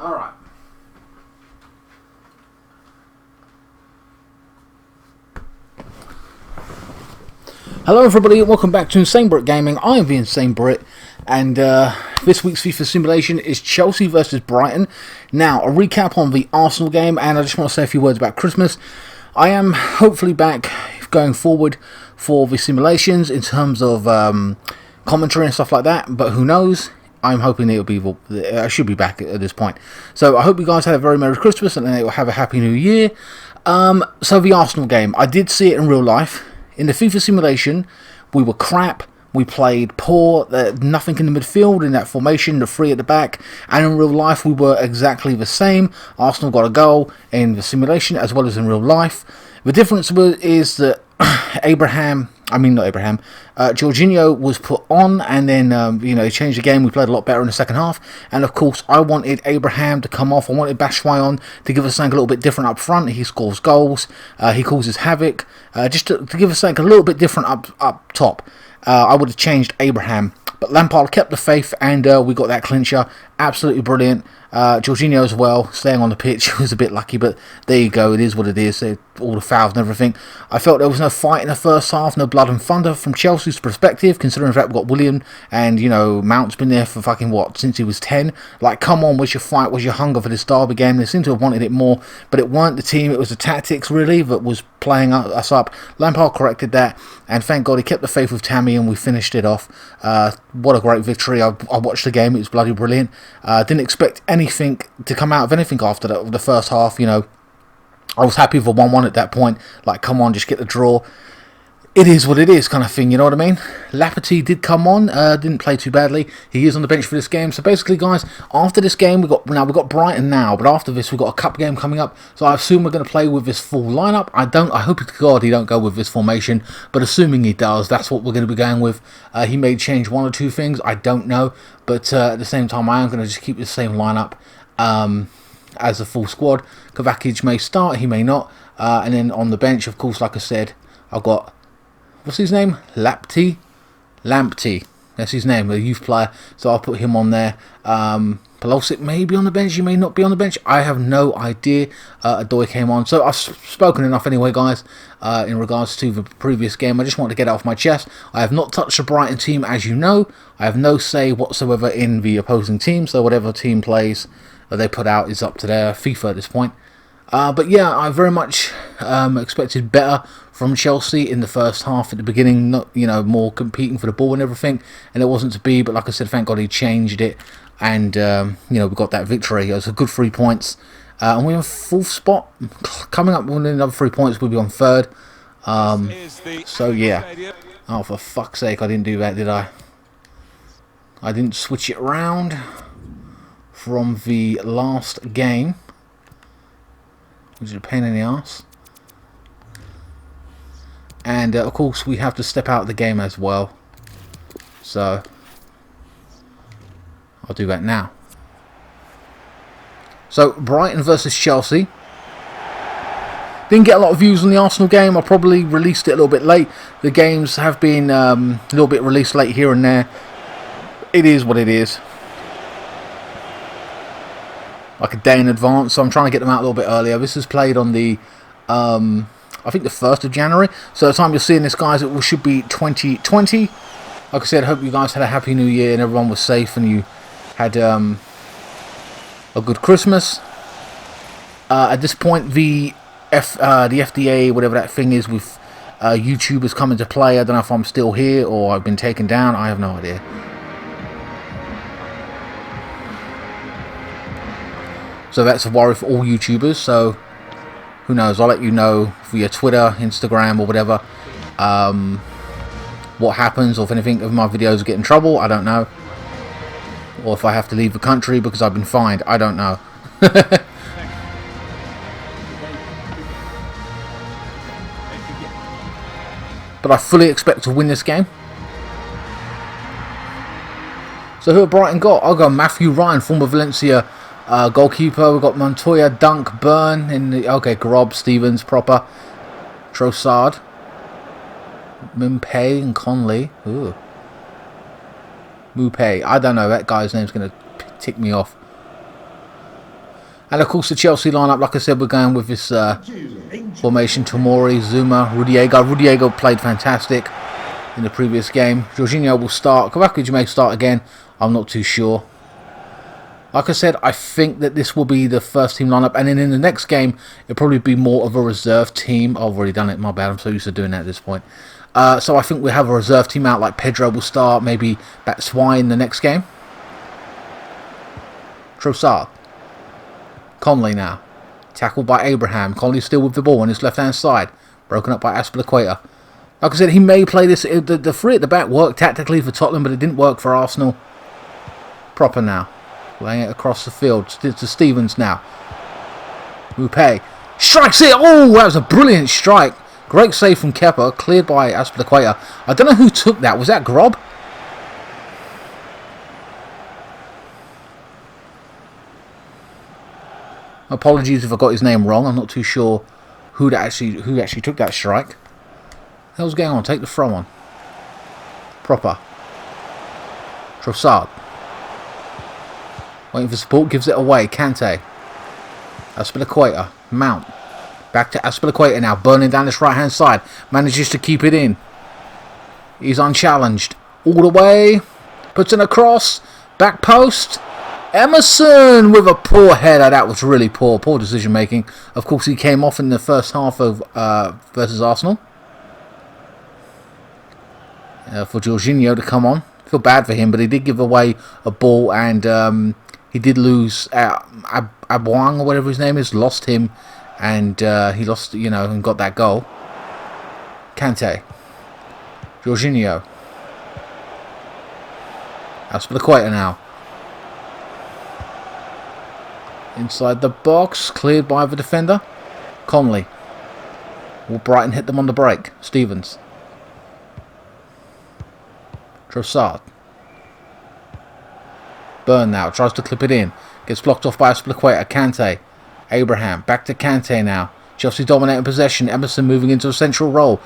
Alright. Hello everybody, welcome back to INSANEBRIT Gaming. I am the INSANEBRIT, and this week's FIFA simulation is Chelsea versus Brighton. Now, a recap on the Arsenal game, and I just want to say a few words about Christmas. I am hopefully back going forward for the simulations in terms of commentary and stuff like that, but who knows? I'm hoping it'll be. I should be back at this point. So I hope you guys had a very Merry Christmas and then have a Happy New Year. So the Arsenal game, I did see it in real life. In the FIFA simulation, we were crap. We played poor. Nothing in the midfield in that formation. The three at the back, and in real life we were exactly the same. Arsenal got a goal in the simulation as well as in real life. The difference is that Jorginho was put on, and then he changed the game. We played a lot better in the second half, and of course I wanted Abraham to come off. I wanted Batshuayi to give us something a little bit different up front. He scores goals, he causes havoc, just to give us something a little bit different up top. I would have changed Abraham, but Lampard kept the faith, and we got that clincher. Absolutely brilliant. Jorginho as well, staying on the pitch, was a bit lucky, but there you go, it is what it is. All the fouls and everything. I felt there was no fight in the first half, no blood and thunder from Chelsea's perspective, considering the fact we've got William, and Mount's been there for fucking since he was 10. Like, come on, where's your fight, where's your hunger for this derby game? They seem to have wanted it more, but it weren't the team, it was the tactics really that was playing us up. Lampard corrected that, and thank God he kept the faith with Tammy, and we finished it off. What a great victory. I watched the game, it was bloody brilliant. Didn't expect anything to come out of anything after the first half. I was happy with a 1-1 at that point. Like, come on, just get the draw. It is what it is, kind of thing, you know what I mean? Lapati did come on, didn't play too badly. He is on the bench for this game. So basically, guys, after this game, we've got Brighton now, but after this, we've got a cup game coming up. So I assume we're going to play with this full lineup. I hope to God he don't go with this formation, but assuming he does, that's what we're going to be going with. He may change one or two things, I don't know, but at the same time, I am going to just keep the same lineup as a full squad. Kovacic may start, he may not, and then on the bench, of course, like I said, I've got, what's his name? Lamptey. That's his name, a youth player. So I'll put him on there. Pulisic may be on the bench. He may not be on the bench. I have no idea. Adoy came on. So I've spoken enough anyway, guys, in regards to the previous game. I just want to get it off my chest. I have not touched the Brighton team, as you know. I have no say whatsoever in the opposing team. So whatever team plays they put out is up to their FIFA at this point. But yeah, I very much expected better from Chelsea in the first half at the beginning, not more competing for the ball and everything, and it wasn't to be. But like I said, thank God he changed it, and we got that victory. It was a good 3 points, and we're in fourth spot. Coming up with another 3 points, we'll be on third. So yeah. Oh, for fuck's sake, I didn't do that, did I? I didn't switch it around from the last game, which is a pain in the ass. And of course we have to step out of the game as well, so I'll do that now. So Brighton versus Chelsea. Didn't get a lot of views on the Arsenal game. I probably released it a little bit late. The games have been a little bit released late here and there. It is what it is. Like a day in advance, so I'm trying to get them out a little bit earlier. This is played on the, I think the 1st of January. So the time you're seeing this, guys, it should be 2020. Like I said, I hope you guys had a Happy New Year and everyone was safe and you had a good Christmas. At this point, the FDA, whatever that thing is with YouTubers come into play. I don't know if I'm still here or I've been taken down. I have no idea. So that's a worry for all YouTubers, so who knows, I'll let you know via Twitter, Instagram or whatever what happens, or if anything of my videos get in trouble, I don't know. Or if I have to leave the country because I've been fined, I don't know. But I fully expect to win this game. So who have Brighton got? I'll go Matthew Ryan, former Valencia goalkeeper. We've got Montoya, Dunk, Byrne in the Grob, Stevens, Proper, Trossard, Mbappe and Conley. Ooh. Mbappe. I don't know, that guy's name's gonna tick me off. And of course the Chelsea lineup, like I said, we're going with this formation. Tomori, Zuma, Rudiego. Rudiego played fantastic in the previous game. Jorginho will start. Kovacic may start again. I'm not too sure. Like I said, I think that this will be the first team lineup. And then in the next game, it'll probably be more of a reserve team. I've already done it. My bad. I'm so used to doing that at this point. So I think we'll have a reserve team out. Like Pedro will start. Maybe Batshuayi in the next game. Trossard. Conley now. Tackled by Abraham. Conley still with the ball on his left-hand side. Broken up by Azpilicueta. Like I said, he may play this. The three at the back worked tactically for Tottenham, but it didn't work for Arsenal. Proper now. Laying it across the field. To Stevens now. Mupé. Strikes it! Oh, that was a brilliant strike. Great save from Kepa. Cleared by Azpilicueta. I don't know who took that. Was that Grob? Apologies if I got his name wrong. I'm not too sure who actually took that strike. What the hell's going on? Take the throw on. Proper. Trossard. Waiting for support. Gives it away. Kante. Azpilicueta. Mount. Back to Azpilicueta now. Burning down this right hand side. Manages to keep it in. He's unchallenged. All the way. Puts in a cross. Back post. Emerson with a poor header. That was really poor. Poor decision making. Of course, he came off in the first half of versus Arsenal. For Jorginho to come on. I feel bad for him, but he did give away a ball, and he did lose Abuang or whatever his name is. Lost him, and he lost, and got that goal. Kante. Jorginho. Azpilicueta now. Inside the box, cleared by the defender. Conley. Will Brighton hit them on the break? Stevens. Trossard. Burn now, tries to clip it in. Gets blocked off by Azpilicueta. Kante. Abraham. Back to Kante now. Chelsea dominating possession. Emerson moving into a central role.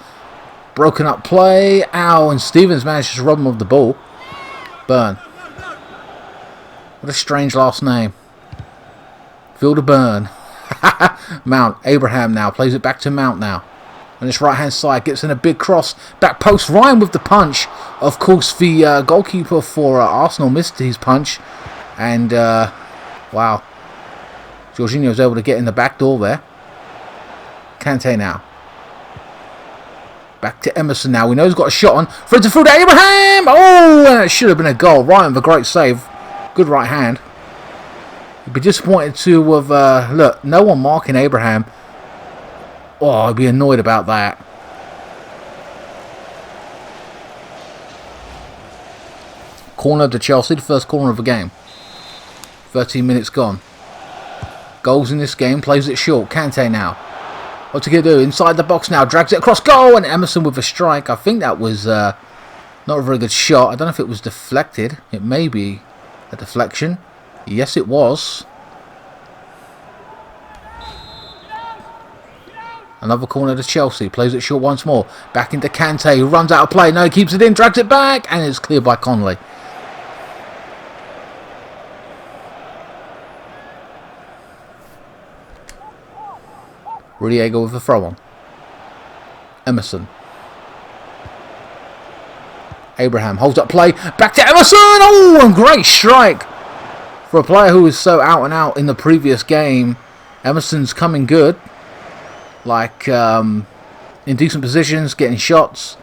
Broken up play. Ow, and Stevens manages to rob him of the ball. Burn. What a strange last name. Feel the burn. Mount. Abraham now. Plays it back to Mount now. On his right hand side. Gets in a big cross. Back post. Ryan with the punch. Of course, the goalkeeper for Arsenal missed his punch. And, wow. Jorginho was able to get in the back door there. Kante now. Back to Emerson now. We know he's got a shot on. Through to Abraham. Oh, and it should have been a goal. Ryan with a great save. Good right hand. You'd be disappointed to have, look, no one marking Abraham. Oh, I'd be annoyed about that. Corner to Chelsea, the first corner of the game. 13 minutes gone. Goals in this game, plays it short. Kante now. What's he going to do? Inside the box now, drags it across goal, and Emerson with a strike. I think that was not a very good shot. I don't know if it was deflected. It may be a deflection. Yes, it was. Another corner to Chelsea. Plays it short once more. Back into Kante, who runs out of play. No, he keeps it in, drags it back, and it's cleared by Conley. Rudiego with the throw on. Emerson. Abraham holds up play. Back to Emerson. Oh, and great strike. For a player who was so out and out in the previous game, Emerson's coming good. Like, in decent positions, getting shots.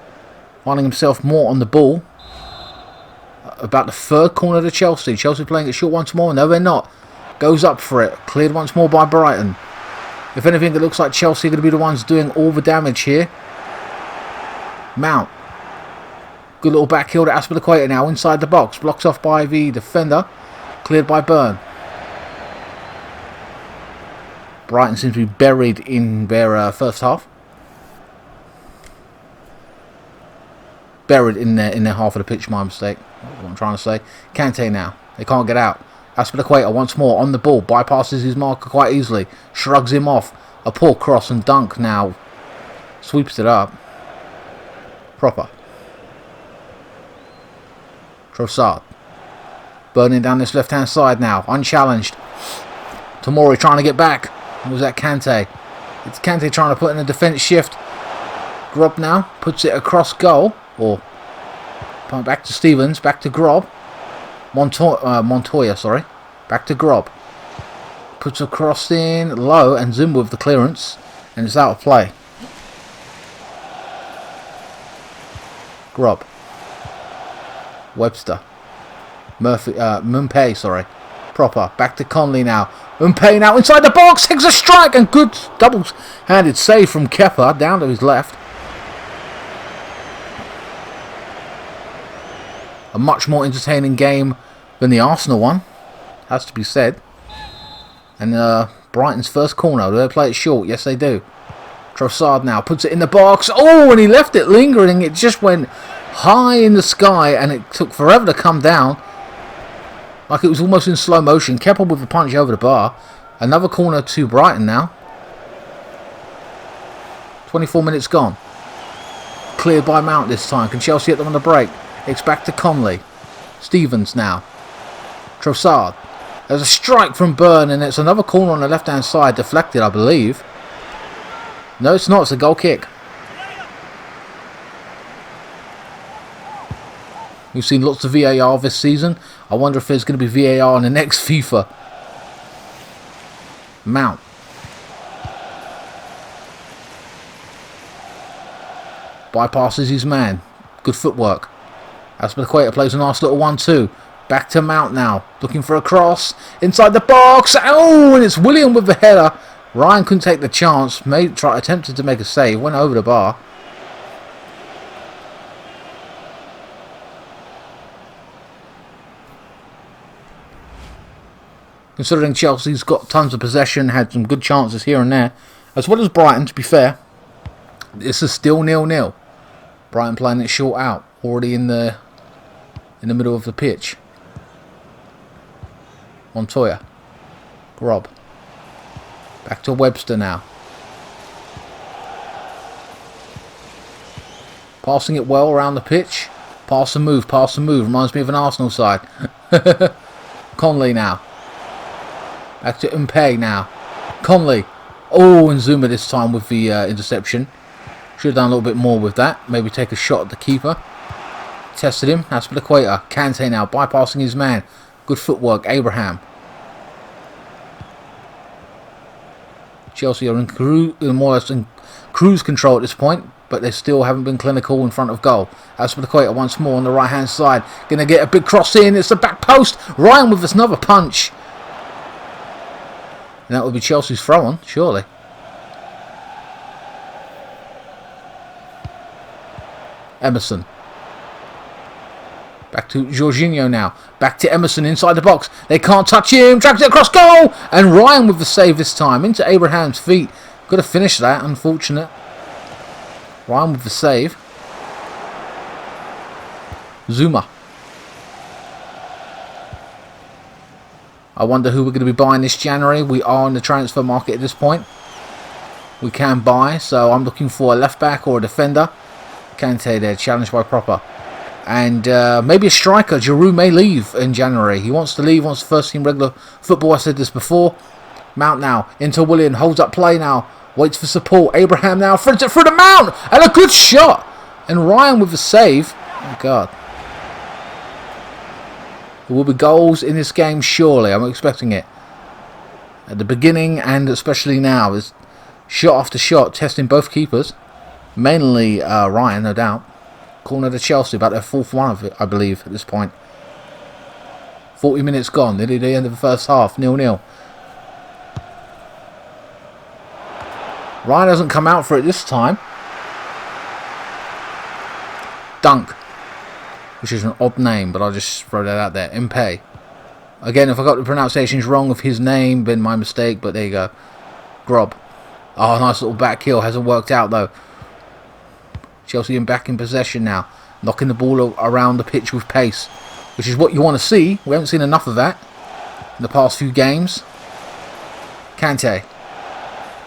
Finding himself more on the ball. About the third corner to Chelsea. Chelsea playing it short once more. No, they're not. Goes up for it. Cleared once more by Brighton. If anything, it looks like Chelsea are going to be the ones doing all the damage here. Mount. Good little back heel to Azpilicueta now inside the box. Blocked off by the defender. Cleared by Burn. Brighton seems to be buried in their first half. Buried in their half of the pitch, my mistake. That's what I'm trying to say. Kante now. They can't get out. Azpilicueta once more on the ball. Bypasses his marker quite easily. Shrugs him off. A poor cross and dunk now. Sweeps it up. Proper. Trossard. Burning down this left hand side now. Unchallenged. Tomori trying to get back. Or was that Kante? It's Kante trying to put in a defence shift. Grob now puts it across goal. Or back to Stevens. Back to Grob. Montoya, sorry. Back to Grob. Puts a cross in low and Zuma with the clearance. And it's out of play. Grob. Webster. Murphy. Mumpe, sorry. Proper. Back to Conley now. Mumpe now inside the box. Takes a strike and good double-handed save from Kepa down to his left. A much more entertaining game than the Arsenal one. Has to be said. And Brighton's first corner. Do they play it short? Yes, they do. Trossard now puts it in the box. Oh, and he left it lingering. It just went high in the sky and it took forever to come down. Like it was almost in slow motion. Kepa with the punch over the bar. Another corner to Brighton now. 24 minutes gone. Cleared by Mount this time. Can Chelsea get them on the break? It's back to Conley. Stevens now. Trossard. There's a strike from Byrne and it's another corner on the left hand side. Deflected, I believe. No, it's not. It's a goal kick. We've seen lots of VAR this season. I wonder if there's going to be VAR in the next FIFA. Mount. Bypasses his man. Good footwork. Aspilicueta plays a nice little 1-2. Back to Mount now. Looking for a cross. Inside the box. Oh, and it's William with the header. Ryan couldn't take the chance. Attempted to make a save. Went over the bar. Considering Chelsea's got tons of possession, had some good chances here and there, as well as Brighton, to be fair, this is still 0-0. Brighton playing it short out, already in the middle of the pitch. Montoya, Grob, back to Webster now. Passing it well around the pitch. Pass and move, pass and move. Reminds me of an Arsenal side. Conley now. Back to Mpe now. Conley. Oh, and Zuma this time with the interception. Should have done a little bit more with that. Maybe take a shot at the keeper. Tested him. Aspilicueta. Kante now bypassing his man. Good footwork. Abraham. Chelsea are more or less in cruise control at this point, but they still haven't been clinical in front of goal. Aspilicueta once more on the right hand side. Going to get a big cross in. It's the back post. Ryan with another punch. And that would be Chelsea's throw-on, surely. Emerson. Back to Jorginho now. Back to Emerson inside the box. They can't touch him. Drags it across goal. And Ryan with the save this time. Into Abraham's feet. Could have finished that. Unfortunate. Ryan with the save. Zuma. I wonder who we're going to be buying this January. We are on the transfer market at this point. We can buy. So I'm looking for a left back or a defender. Kante there. Challenged by Proper. And maybe a striker. Giroud may leave in January. He wants to leave. Wants first team regular football. I said this before. Mount now. Into William. Holds up play now. Waits for support. Abraham now. Through the Mount. And a good shot. And Ryan with the save. Oh, God. There will be goals in this game, surely. I'm expecting it. At the beginning and especially now. There's shot after shot. Testing both keepers. Mainly Ryan, no doubt. Corner to Chelsea. About their fourth one of it, I believe, at this point. 40 minutes gone. Nearly the end of the first half. 0-0. Ryan hasn't come out for it this time. Dunk. Which is an odd name, but I'll just throw that out there. Mpe. Again, if I got the pronunciations wrong of his name, been my mistake, but there you go. Grob. Oh, nice little back heel. Hasn't worked out, though. Chelsea back in possession now. Knocking the ball around the pitch with pace. Which is what you want to see. We haven't seen enough of that in the past few games. Kante.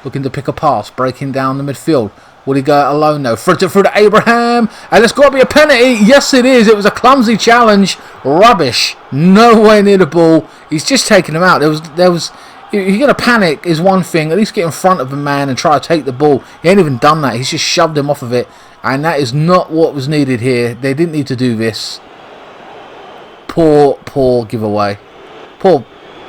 Looking to pick a pass. Breaking down the midfield. Will he go alone though? Through to Abraham. And it's got to be a penalty. Yes, it is. It was a clumsy challenge. Rubbish. Nowhere near the ball. He's just taken him out. There was If you're going to panic is one thing. At least get in front of a man and try to take the ball. He ain't even done that. He's just shoved him off of it. And that is not what was needed here. They didn't need to do this. Poor giveaway. Poor,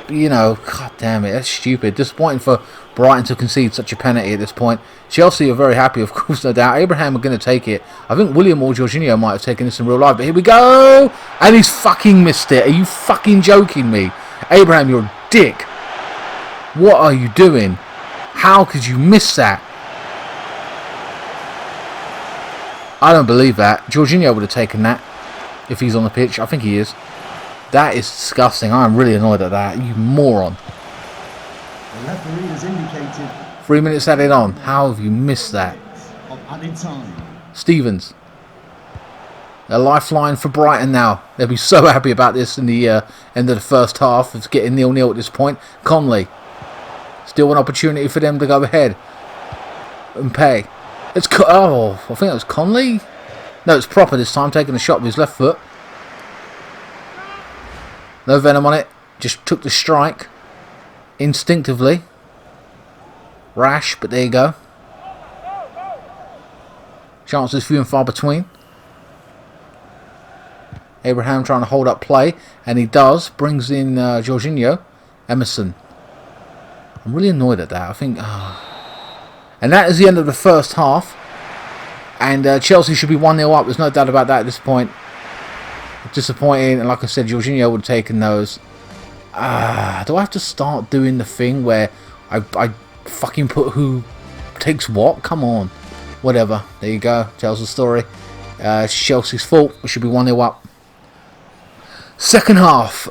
you know, god damn it. That's stupid. Disappointing for Brighton to concede such a penalty at this point. Chelsea are very happy, of course, no doubt. Abraham are going to take it. I think William or Jorginho might have taken this in real life. But here we go. And he's fucking missed it. Are you fucking joking me? Abraham, you're a dick. What are you doing? How could you miss that? I don't believe that. Jorginho would have taken that if he's on the pitch. I think he is. That is disgusting. I'm really annoyed at that. You moron. The referee has indicated 3 minutes added on. How have you missed that? of added time. Stevens. A lifeline for Brighton now. They'll be so happy about this in the end of the first half. It's getting 0-0 at this point. Conley. Still an opportunity for them to go ahead and pay. It's I think it was Conley. No, it's Proper this time, taking a shot with his left foot. No venom on it. Just took the strike instinctively. Rash, but there you go. Chances few and far between. Abraham trying to hold up play, and he does. Brings in Jorginho. Emerson. I'm really annoyed at that. I think... And that is the end of the first half. And Chelsea should be 1-0 up. There's no doubt about that at this point. Disappointing. And like I said, Jorginho would have taken those. Do I have to start doing the thing where I fucking put who takes what? Come on. Whatever. There you go. Tells the story. It's Chelsea's fault. We should be 1-0 up. Second half.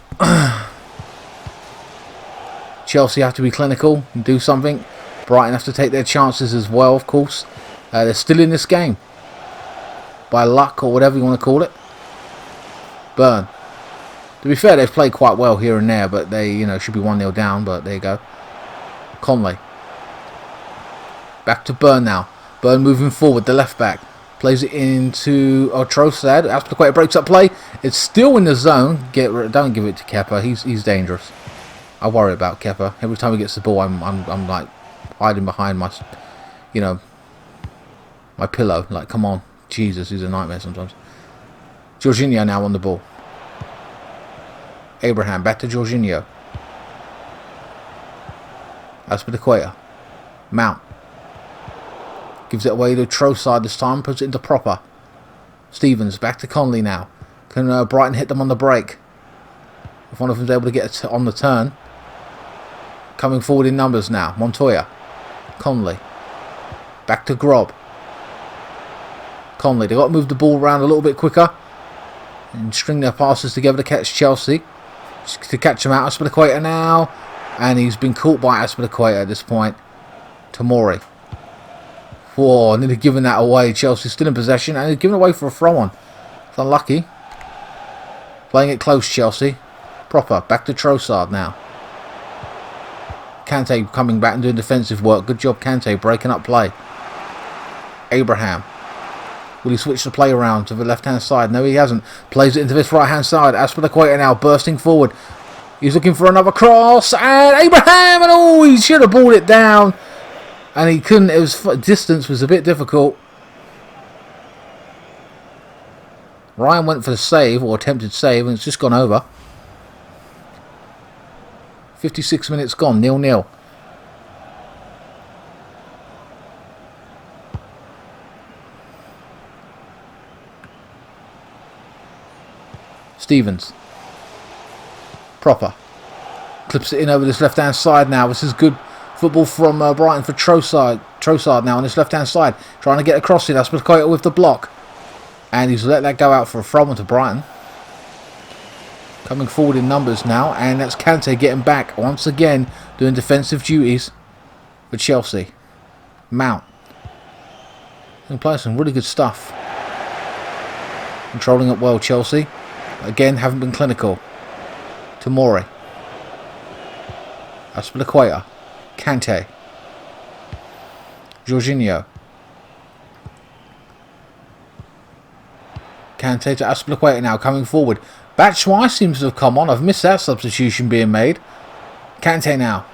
Chelsea have to be clinical and do something. Brighton have to take their chances as well, of course. They're still in this game. By luck or whatever you want to call it. Burn. To be fair, they've played quite well here and there, but they, you know, should be 1-0 down, but there you go. Conley. Back to Burn now. Burn moving forward, the left back. Plays it into Trossard. Aspilicueta breaks up play. It's still in the zone. Don't give it to Kepa. He's dangerous. I worry about Kepa. Every time he gets the ball, I'm like hiding behind my, you know, my pillow. Like, come on, Jesus, he's a nightmare sometimes. Jorginho now on the ball. Abraham back to Jorginho. Aspilicueta. Mount. Gives it away to Trossard this time. Puts it into Proper. Stevens back to Conley now. Can Brighton hit them on the break? If one of them's able to get on the turn. Coming forward in numbers now. Montoya. Conley. Back to Grob. Conley. They've got to move the ball around a little bit quicker. And string their passes together to catch Chelsea. To catch him out. Aspilicueta now. And he's been caught by Aspilicueta at this point. Tomori. Whoa, nearly giving that away. Chelsea still in possession. And he's given away for a throw-on. It's unlucky. Playing it close, Chelsea. Proper. Back to Trossard now. Kante coming back and doing defensive work. Good job, Kante, breaking up play. Abraham. Will he switch the play around to the left-hand side? No, he hasn't. Plays it into this right-hand side. Aspilicueta now bursting forward. He's looking for another cross. And Abraham! And oh, he should have balled it down. And he couldn't. It was distance was a bit difficult. Ryan went for the save, or attempted save, and it's just gone over. 56 minutes gone, 0-0. Stevens. Proper. Clips it in over this left-hand side now. This is good football from Brighton for Trossard. Trossard now on this left-hand side. Trying to get across it. Aspilicueta with the block. And he's let that go out for a throw to Brighton. Coming forward in numbers now. And that's Kante getting back once again. Doing defensive duties for Chelsea. Mount. And playing some really good stuff. Controlling it well, Chelsea. Again, haven't been clinical. Tomori. Aspilicueta. Kante. Jorginho. Kante to Aspilicueta now, coming forward. Batshuayi seems to have come on. I've missed that substitution being made. Kante now.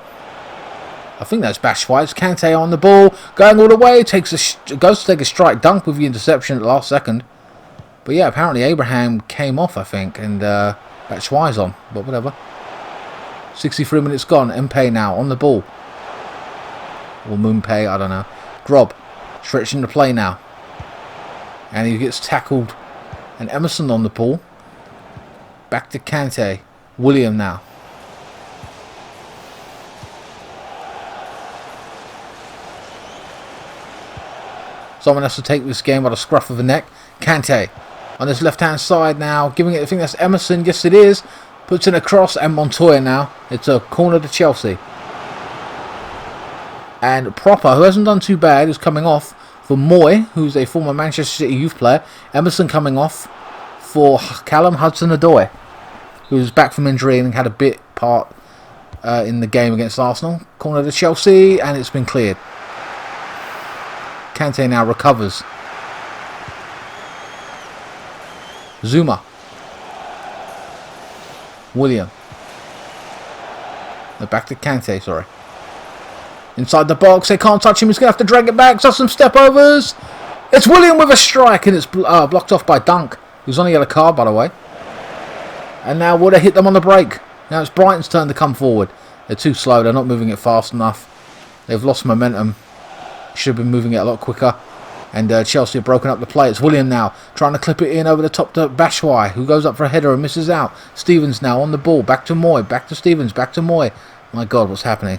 I think that's Batshuayi. It's Kante on the ball, going all the way. Goes to take a strike dunk with the interception at the last second. But yeah, apparently Abraham came off, I think, and Batshuayi's on. But whatever. 63 minutes gone. Mpe now on the ball. Or Moonpay, I don't know. Grob stretching the play now. And he gets tackled. And Emerson on the ball. Back to Kante. William now. Someone has to take this game by the scruff of the neck. Kante on his left-hand side now. Giving it, I think that's Emerson. Yes, it is. Puts in a cross. And Montoya now. It's a corner to Chelsea. And Proper, who hasn't done too bad, is coming off for Moy, who's a former Manchester City youth player. Emerson coming off for Callum Hudson-Odoi, who's back from injury and had a bit part in the game against Arsenal. Corner to Chelsea, and it's been cleared. Kante now recovers. Zuma. William. No, back to Kante, sorry. Inside the box, they can't touch him, he's going to have to drag it back, so some step overs. It's William with a strike, and it's blocked off by Dunk, who's on a yellow card, by the way. And now would have hit them on the break. Now it's Brighton's turn to come forward. They're too slow, they're not moving it fast enough. They've lost momentum. Should have been moving it a lot quicker. And Chelsea have broken up the play. It's William now, trying to clip it in over the top to Batshuayi, who goes up for a header and misses out. Stevens now on the ball, back to Moy, back to Stevens, back to Moy. My God, what's happening?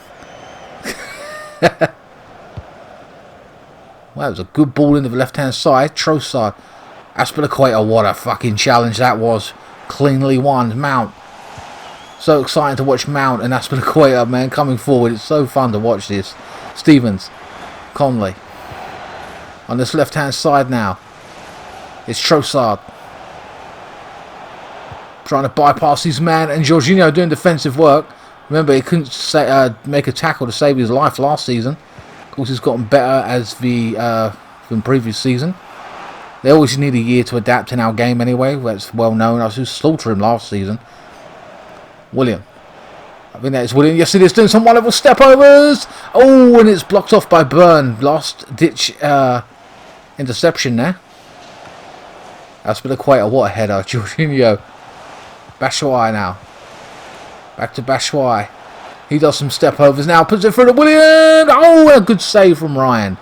Well, it was a good ball into the left-hand side. Trossard. Aspilicueta, what a fucking challenge that was. Cleanly won. Mount. So exciting to watch Mount and Aspilicueta, man, coming forward. It's so fun to watch this. Stevens. Conley. On this left-hand side now. It's Trossard. Trying to bypass his man, and Jorginho doing defensive work. Remember, he couldn't make a tackle to save his life last season. Of course, he's gotten better as from previous season. They always need a year to adapt in our game anyway. That's well known. I was just slaughtering him last season. William. I think that is William. Yes, it is. Doing some one-level step-overs. Oh, and it's blocked off by Byrne. Last-ditch interception there. Aspilicueta, what a header. Jorginho. Batshuayi now. Back to Batshuayi. He does some step overs now. Puts it through to William. Oh, a good save from Ryan.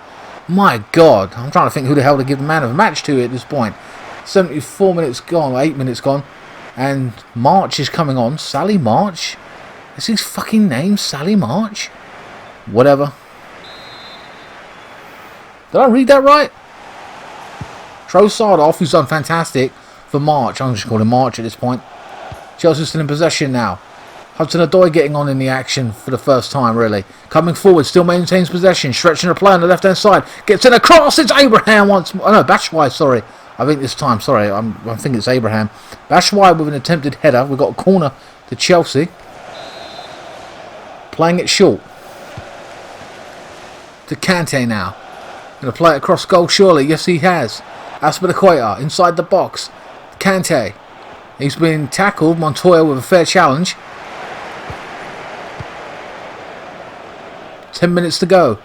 My God. I'm trying to think who the hell to give the man of the match to at this point. 74 minutes gone. Or 8 minutes gone. And March is coming on. Sally March. Is his fucking name Sally March? Whatever. Did I read that right? Trossard off, who's done fantastic for March. I'm just calling him March at this point. Chelsea's still in possession now. Hudson-Odoi getting on in the action for the first time, really. Coming forward, still maintains possession. Stretching the play on the left-hand side. Gets in a cross. It's Abraham once more. Oh, no, Batshuayi, sorry. I think this time, sorry. I'm thinking it's Abraham. Batshuayi with an attempted header. We've got a corner to Chelsea. Playing it short. To Kante now. Going to play it across goal, surely. Yes, he has. Aspilicueta inside the box. Kante. He's been tackled. Montoya with a fair challenge. 10 minutes to go.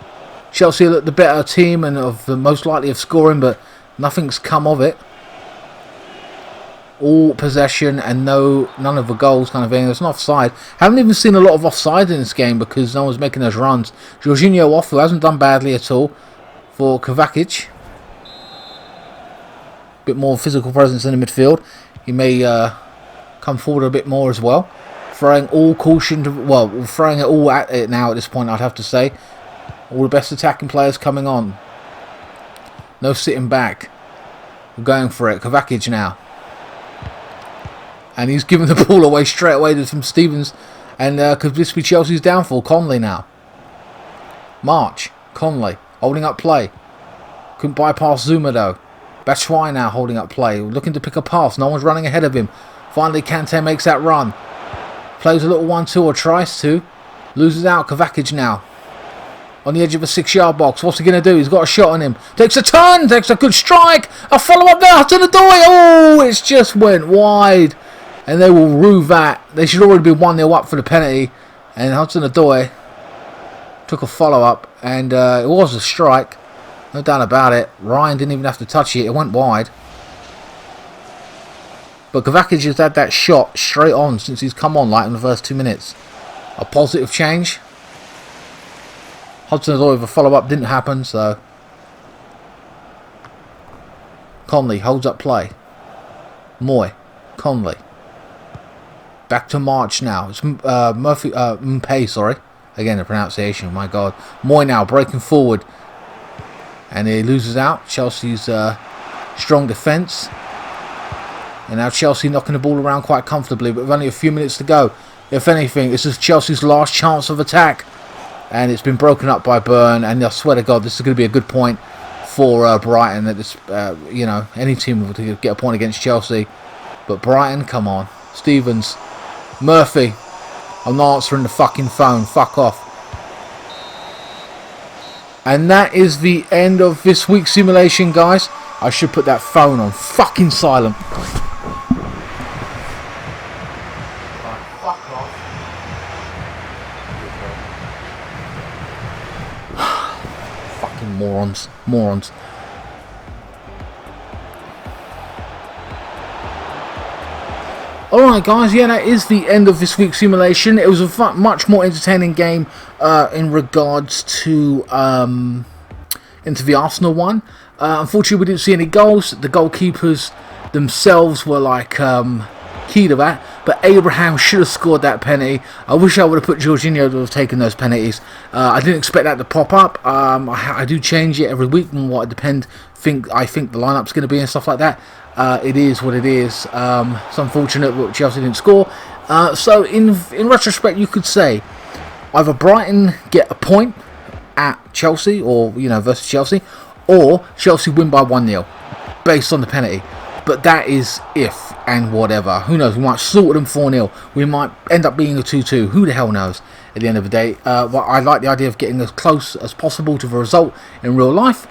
Chelsea look the better team and of the most likely of scoring, but nothing's come of it. All possession and none of the goals kind of thing. There's an offside. Haven't even seen a lot of offside in this game because no one's making those runs. Jorginho off, who hasn't done badly at all, for Kovacic. Bit more physical presence in the midfield. He may come forward a bit more as well. Throwing all caution to, well, throwing it all at it now at this point, I'd have to say. All the best attacking players coming on. No sitting back. We're going for it. Kovacic now. And he's giving the ball away straight away from Stevens. And could this be Chelsea's downfall? Conley now. March. Conley. Holding up play. Couldn't bypass Zuma though. Batshuayi now holding up play. Looking to pick a pass. No one's running ahead of him. Finally Kante makes that run. Plays a little 1-2 or tries to. Loses out. Kovacic now. On the edge of a 6-yard box. What's he going to do? He's got a shot on him. Takes a turn. Takes a good strike. A follow-up there to the door. Oh, it's just went wide. And they will rue that. They should already be 1-0 up for the penalty. And Hudson-Odoi took a follow-up, and it was a strike. No doubt about it. Ryan didn't even have to touch it. It went wide. But Kovacic has had that shot straight on since he's come on, like in the first 2 minutes. A positive change. Hudson-Odoi with a follow-up didn't happen, so... Conley holds up play. Moy. Conley. Back to March now. It's Mbappe, sorry. Again, the pronunciation, my God. Moy now breaking forward. And he loses out. Chelsea's strong defence. And now Chelsea knocking the ball around quite comfortably, but with only a few minutes to go. If anything, this is Chelsea's last chance of attack. And it's been broken up by Burn. And I swear to God, this is going to be a good point for Brighton. That this, you know, any team will get a point against Chelsea. But Brighton, come on. Stevens. Murphy. I'm not answering the fucking phone. Fuck off. And that is the end of this week's simulation, guys. I should put that phone on fucking silent. Fucking morons. Morons. Alright guys, yeah, that is the end of this week's simulation. It was a much more entertaining game in regards to into the Arsenal one. Unfortunately, we didn't see any goals. The goalkeepers themselves were like key to that. But Abraham should have scored that penalty. I wish I would have put Jorginho to have taken those penalties. I didn't expect that to pop up. I do change it every week on what I think the lineup's going to be and stuff like that. It is what it is. It's unfortunate that Chelsea didn't score. So in retrospect, you could say either Brighton get a point at Chelsea, or versus Chelsea, or Chelsea win by 1-0 based on the penalty. But that is if and whatever. Who knows? We might slaughter them 4-0. We might end up being a 2-2. Who the hell knows? At the end of the day, but I like the idea of getting as close as possible to the result in real life.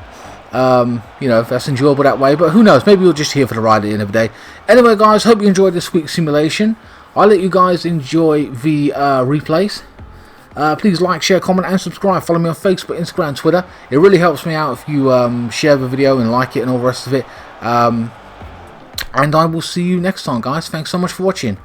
If that's enjoyable that way, but who knows, maybe we'll just here for the ride at the end of the day. Anyway guys, hope you enjoyed this week's simulation. I'll let you guys enjoy the replays. Please like, share, comment and subscribe. Follow me on Facebook, Instagram, Twitter. It really helps me out if you share the video and like it and all the rest of it. And I will see you next time guys. Thanks so much for watching.